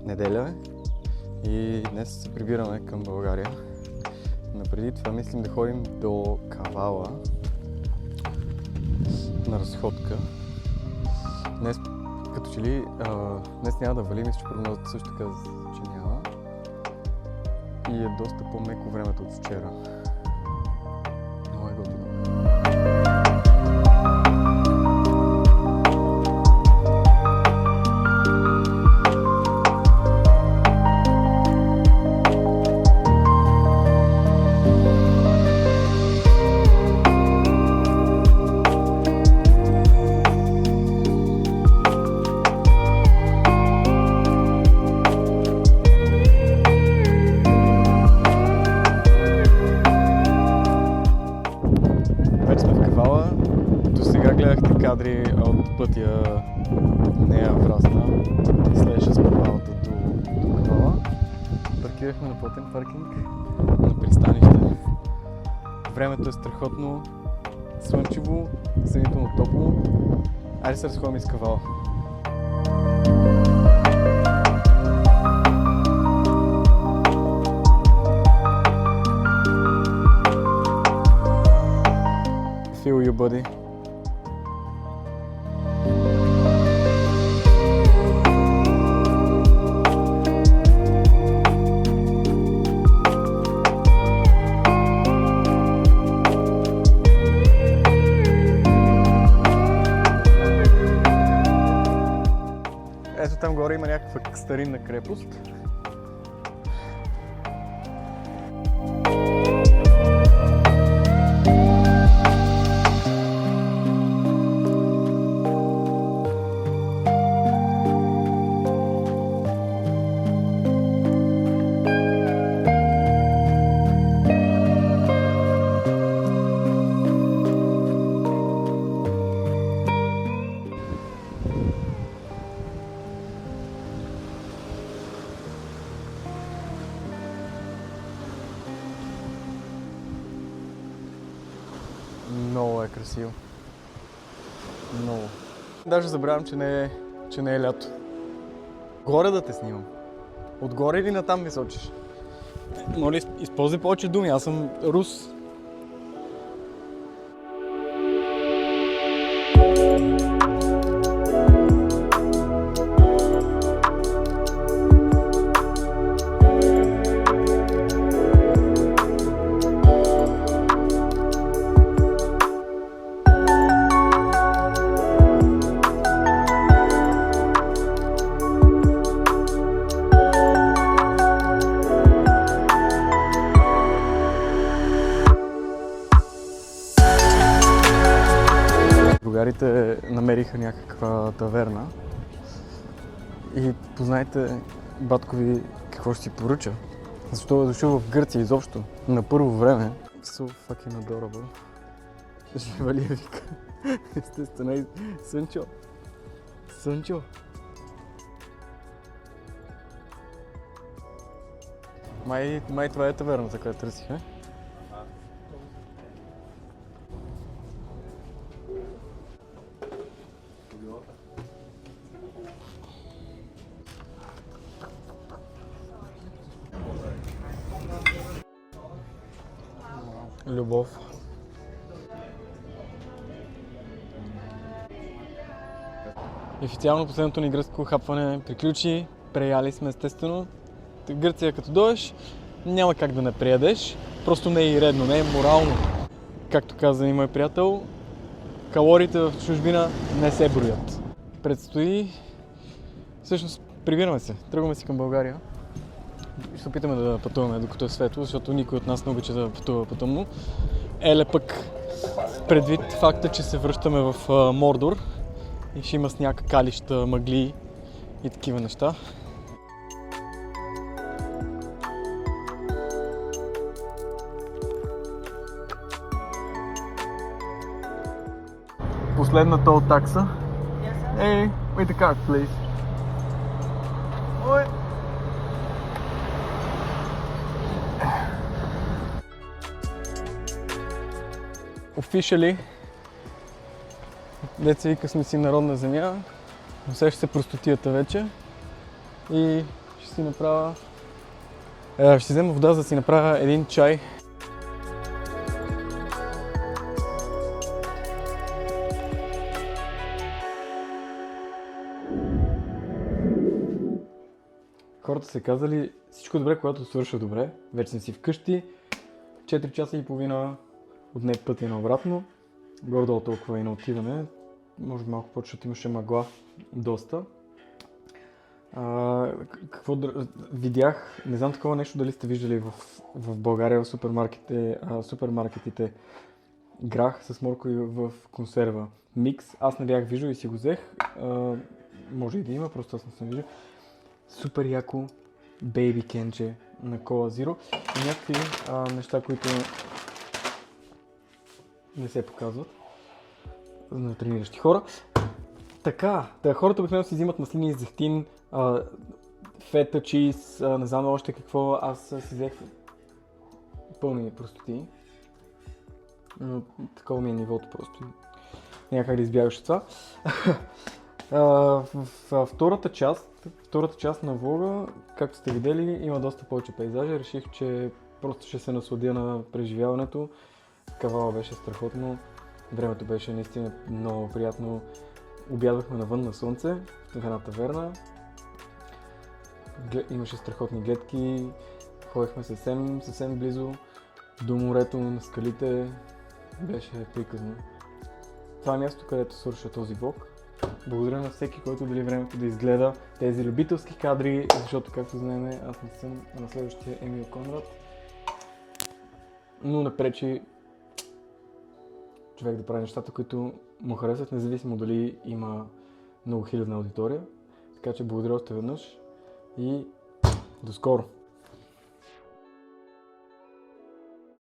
Неделя е и днес се прибираме към България. Напреди това мислим да ходим до Кавала на разходка. Днес като че ли днес няма да вали, мисля, че прогнозата също така, че няма. И е доста по-меко времето от вчера. Много е готино. До сега гледахте кадри от пътя Нея Врасна. Следваше с Кавалата до Кавала. Паркирахме на платен паркинг на пристанище. Времето е страхотно, слънчево, съмнително топло. Айде се разходим из Кавала. Feel you, buddy. Ето там горе има някаква старинна крепост. Много е красиво. Много. Даже забравям, че не е лято. Горе да те снимам. Отгоре или натам ми сочиш? Моля, използвай повече думи, аз съм рус. Другарите намериха някаква таверна и познайте баткови какво ще си поръча. Защо е дошъл в Гърция изобщо на първо време. So fucking adorable. Живалия вика. Естествено и Сънчо. Сънчо. Май това е таверната, която търсихме. Любов. Официално последното ни гръцко хапване приключи. Преяли сме естествено. В Гърция като дойдеш, няма как да не преядеш. Просто не е и редно, не е морално. Както каза и мой приятел, калориите в чужбина не се броят. Предстои... Всъщност, прибираме се. Тръгваме си към България. Ще се опитаме да пътуваме докато е светло, защото никой от нас не обича да пътува по-тъмно. Еле пък предвид факта, че се връщаме в Мордор и ще има сняг, калища, мъгли и такива неща. Последна тол такса. Hey, wait the card, please. Ой. Officially, деца вика, сме си народна земя, усеща се простотията вече и ще си направя... ще си взема вода, за да си направя един чай. Хората са казали, всичко добре, когато свърша добре. Вече съм си вкъщи, 4 часа и половина отне пътя наобратно. Горе-долу толкова и на отиване. Може би малко повече, защото имаше мъгла доста. Видях, не знам такова нещо дали сте виждали в България в супермаркетите грах с моркови в консерва. Микс, аз не бях виждал и си го взех. Може и да има, просто аз не съм виждал. Супер яко бейби кенче на Cola Zero и някакви неща, които не се показват на трениращи хора. Така, хората обикновено си взимат маслини, зехтин, фета, чиз, не знам още какво, аз си взех пълни простоти. Но такова ми е нивото просто. Няма как да избягаш от това. В втората част на влога, както сте видели, има доста повече пейзажи. Реших, че просто ще се насладя на преживяването. Кавала беше страхотно, времето беше наистина много приятно. Обядвахме навън на слънце в една таверна. Имаше страхотни гледки, ходихме съвсем близо до морето, на скалите. Беше приказно. Това е място, където свърша този влог. Благодаря на всеки, който отдели времето да изгледа тези любителски кадри, защото, както знаем, аз не съм на следващия Емил Конрад. Но не пречи човек да прави нещата, които му харесват, независимо дали има много хилядна аудитория. Така че благодаря още веднъж и до скоро!